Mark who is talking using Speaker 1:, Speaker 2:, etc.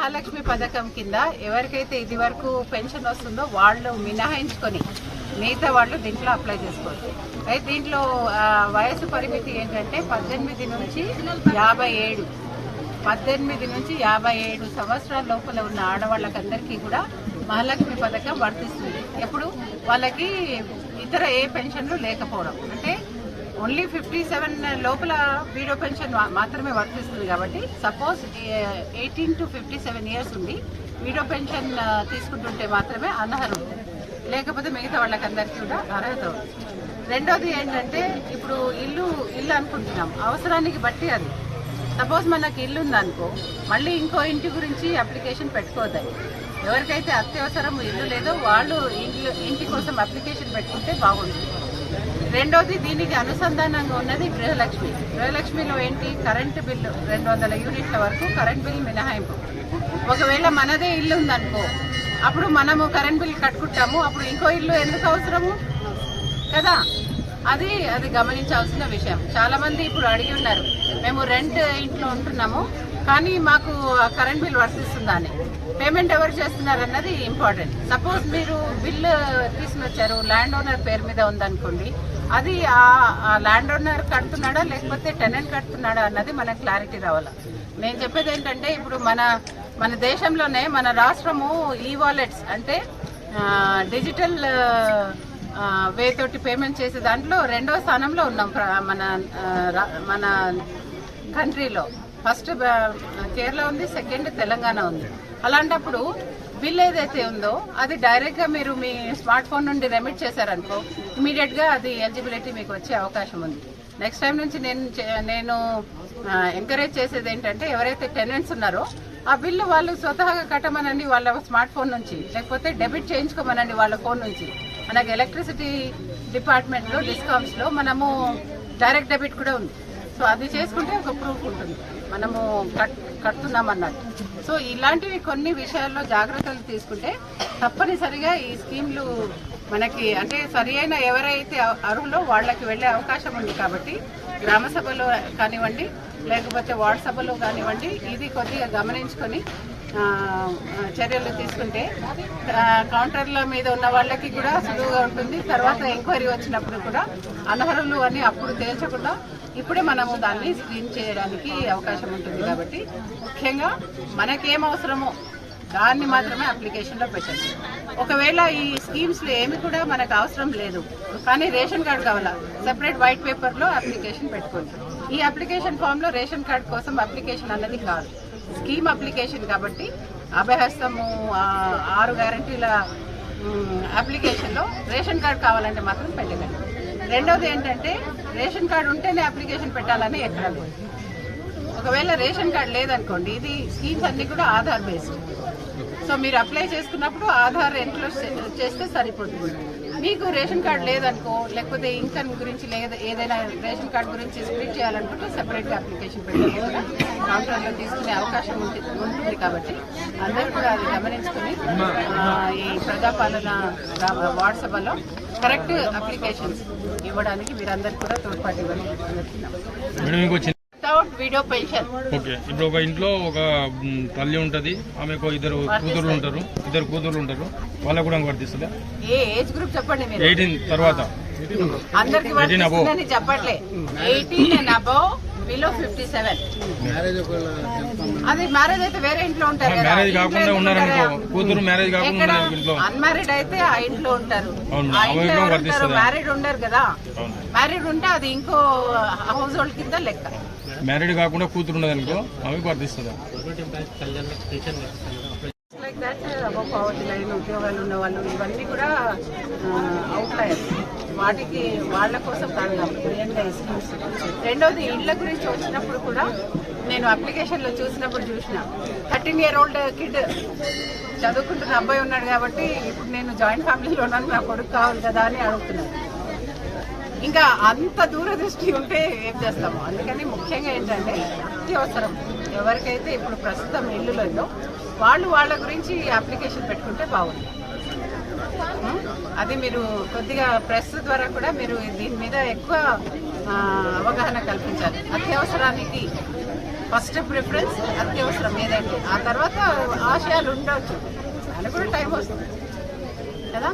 Speaker 1: గృహలక్ష్మి పథకం కింద ఎవరికైతే ఇది వరకు పెన్షన్ వస్తుందో వాళ్ళు మినహాయించుకొని మిగతా వాళ్ళు దీంట్లో అప్లై చేసుకోవచ్చు. అయితే దీంట్లో వయసు పరిమితి ఏంటంటే 18 నుంచి 57 సంవత్సరాల లోపల ఉన్న ఆడవాళ్ళకందరికీ కూడా మహాలక్ష్మి పథకం వర్తిస్తుంది. ఎప్పుడు వాళ్ళకి ఇతర ఏ పెన్షన్లు లేకపోవడం, అంటే ఓన్లీ 57 లోపల వీడో పెన్షన్ మాత్రమే వర్తిస్తుంది. కాబట్టి సపోజ్ 18 to 57 ఇయర్స్ ఉండి వీడో పెన్షన్ తీసుకుంటుంటే మాత్రమే అనర్హులు, లేకపోతే మిగతా వాళ్ళకందరికీ కూడా అర్హత ఉంది. రెండోది ఏంటంటే ఇప్పుడు ఇల్లు అనుకుంటున్నాం, అవసరానికి బట్టి అది. సపోజ్ మనకి ఇల్లు ఉందనుకో, మళ్ళీ ఇంకో ఇంటి గురించి అప్లికేషన్ పెట్టుకోవద్దని. ఎవరికైతే అత్యవసరం ఇల్లు లేదో వాళ్ళు ఇంటి కోసం అప్లికేషన్ పెట్టుకుంటే బాగుంటుంది. రెండోది దీనికి అనుసంధానంగా ఉన్నది గృహలక్ష్మిలో ఏంటి, కరెంటు బిల్లు 200 యూనిట్ల వరకు కరెంట్ బిల్ మినహాయింపు. ఒకవేళ మనదే ఇల్లు ఉందనుకో, అప్పుడు మనము కరెంట్ బిల్ కట్టుకుంటాము, అప్పుడు ఇంకో ఇల్లు ఎందుకు అవసరము కదా, అది గమనించాల్సిన విషయం. చాలా మంది ఇప్పుడు అడిగి ఉన్నారు, మేము రెంట్ ఇంట్లో ఉంటున్నాము కానీ మాకు కరెంట్ బిల్ వర్తిస్తుందా అని. పేమెంట్ ఎవరు చేస్తున్నారు అన్నది ఇంపార్టెంట్. సపోజ్ మీరు బిల్లు తీసుకుని వచ్చారు, ల్యాండ్ ఓనర్ పేరు మీద ఉందనుకోండి, అది ఆ ల్యాండ్ ఓనర్ కడుతున్నాడా లేకపోతే టెనెంట్ కడుతున్నాడా అన్నది మనకు క్లారిటీ రావాలి. నేను చెప్పేది ఏంటంటే ఇప్పుడు మన దేశంలోనే మన రాష్ట్రము ఈ వాలెట్స్ అంటే డిజిటల్ వే తోటి పేమెంట్ చేసే దాంట్లో 2వ స్థానంలో ఉన్నాం మన కంట్రీలో. ఫస్ట్ కేరళ ఉంది, సెకండ్ తెలంగాణ ఉంది. అలాంటప్పుడు బిల్ ఏదైతే ఉందో అది డైరెక్ట్గా మీరు మీ స్మార్ట్ ఫోన్ నుండి రెమిట్ చేశారనుకో, ఇమీడియట్గా అది ఎలిజిబిలిటీ మీకు వచ్చే అవకాశం ఉంది. నెక్స్ట్ టైం నుంచి నేను ఎంకరేజ్ చేసేది ఏంటంటే ఎవరైతే టెనెంట్స్ ఉన్నారో ఆ బిల్లు వాళ్ళు స్వతహాగా కట్టమనండి వాళ్ళ స్మార్ట్ ఫోన్ నుంచి, లేకపోతే డెబిట్ చేయించుకోమనండి వాళ్ళ ఫోన్ నుంచి. మనకి ఎలక్ట్రిసిటీ డిపార్ట్మెంట్లో డిస్కామ్స్లో మనము డైరెక్ట్ డెబిట్ కూడా ఉంది. సో అది చేసుకుంటే ఒక ప్రూఫ్ ఉంటుంది మనము కడుతున్నామన్నట్టు. సో ఇలాంటివి కొన్ని విషయాల్లో జాగ్రత్తలు తీసుకుంటే తప్పనిసరిగా ఈ స్కీమ్లు మనకి అంటే సరి అయిన ఎవరైతే అర్హులో వాళ్ళకి వెళ్ళే అవకాశం ఉంది. కాబట్టి గ్రామ సభలో కానివ్వండి లేకపోతే వార్డు సభలో కానివ్వండి ఇది కొద్దిగా గమనించుకొని చర్యలు తీసుకుంటే కౌంటర్ల మీద ఉన్న వాళ్ళకి కూడా సులువుగా ఉంటుంది. తర్వాత ఎంక్వైరీ వచ్చినప్పుడు కూడా అనర్హులు అని అప్పుడు తేల్చకుండా ఇప్పుడే మనము దాన్ని స్క్రీన్ చేయడానికి అవకాశం ఉంటుంది. కాబట్టి ముఖ్యంగా మనకేం అవసరమో దాన్ని మాత్రమే అప్లికేషన్లో పెట్టండి. ఒకవేళ ఈ స్కీమ్స్లో ఏమి కూడా మనకు అవసరం లేదు కానీ రేషన్ కార్డు కావాలా, సెపరేట్ వైట్ పేపర్లో అప్లికేషన్ పెట్టుకోండి. ఈ అప్లికేషన్ ఫామ్లో రేషన్ కార్డు కోసం అప్లికేషన్ అన్నది కాదు, స్కీమ్ అప్లికేషన్. కాబట్టి అభయహస్తము 6 గ్యారంటీల అప్లికేషన్లో రేషన్ కార్డు కావాలంటే మాత్రం పెట్టకండి. రెండవది ఏంటంటే రేషన్ కార్డు ఉంటేనే అప్లికేషన్ పెట్టాలని ఎక్కడ లేదు. ఒకవేళ రేషన్ కార్డు లేదనుకోండి, ఇది స్కీమ్స్ అన్నీ కూడా ఆధార్ బేస్డ్. సో మీరు అప్లై చేసుకున్నప్పుడు ఆధార్ ఎంట్రీ చేస్తే సరిపోతుంది. మీకు రేషన్ కార్డు లేదనుకో, లేకపోతే ఇన్కమ్ గురించి ఏదైనా రేషన్ కార్డు గురించి స్ప్లిట్ చేయాలనుకుంటే సెపరేట్గా అప్లికేషన్ పెట్టడం కూడా కౌంటర్లో తీసుకునే అవకాశం ఉంటుంది. కాబట్టి అందరూ కూడా అది గమనించుకుని ఈ ప్రజాపాలన వార్డు సభలో కరెక్ట్ అప్లికేషన్స్ ఇవ్వడానికి మీరందరూ కూడా తోడ్పాటు ఇవ్వాలి. Video pension
Speaker 2: okay. ఇప్పుడు ఒక ఇంట్లో ఒక తల్లి ఉంటది, ఆమెకు ఇద్దరు కూతురు ఉంటారు, వాళ్ళకు కూడా వర్తిస్తుందా?
Speaker 1: ఏ ఏజ్ గ్రూప్ చెప్పండి మీరు?
Speaker 2: 18 తర్వాత
Speaker 1: అందరికి వర్తిస్తుందని చెప్పట్లే. 18 and above, below 57. అది మ్యారేజ్ అయితే వేరే ఇంట్లో ఉంటారు కదా.
Speaker 2: మ్యారేజ్ కాకుండా ఉన్నారనుకో, కూతురు మ్యారేజ్ కాకుండా ఇంట్లో
Speaker 1: అన్మ్యారీడ్ అయితే ఆ ఇంట్లో ఉంటారు, మ్యారీడ్ ఉండరు కదా. మ్యారీడ్ ఉంటే అది ఇంకో హౌస్ హోల్డ్ కింద లెక్క.
Speaker 2: మ్యారీడ్ కాకుండా కూతురు ఉన్నదనుకో ఆమెకు వర్తిస్తుందా?
Speaker 1: Like that above poverty line ఉద్యోగాలు ఉన్న వాళ్ళు ఇవన్నీ కూడా అవుట్లయర్స్, వాటికి వాళ్ళ కోసం కాదు మెయిన్గా ఈ స్కీమ్స్. రెండవది ఇళ్ల గురించి వచ్చినప్పుడు కూడా నేను అప్లికేషన్లో చూసిన 13-year-old కిడ్ చదువుకుంటున్న అబ్బాయి ఉన్నాడు కాబట్టి ఇప్పుడు నేను జాయింట్ ఫ్యామిలీలో ఉన్నాను, నా కొడుకు కావాలి కదా అని అడుగుతున్నాను. ఇంకా అంత దూరదృష్టి ఉంటే ఏం చేస్తాము. అందుకని ముఖ్యంగా ఏంటంటే అత్యవసరం ఎవరికైతే ఇప్పుడు ప్రస్తుతం ఇల్లు లేదో వాళ్ళ గురించి అప్లికేషన్ పెట్టుకుంటే బాగుంది. అది మీరు కొద్దిగా ప్రెస్ ద్వారా కూడా మీరు దీని మీద ఎక్కువ అవగాహన కల్పించాలి. అత్యవసరానికి ఫస్ట్ ప్రిఫరెన్స్ అత్యవసరం ఏదైతే, ఆ తర్వాత ఆశయాలు ఉండవచ్చు, దానికి కూడా టైం వస్తుంది కదా.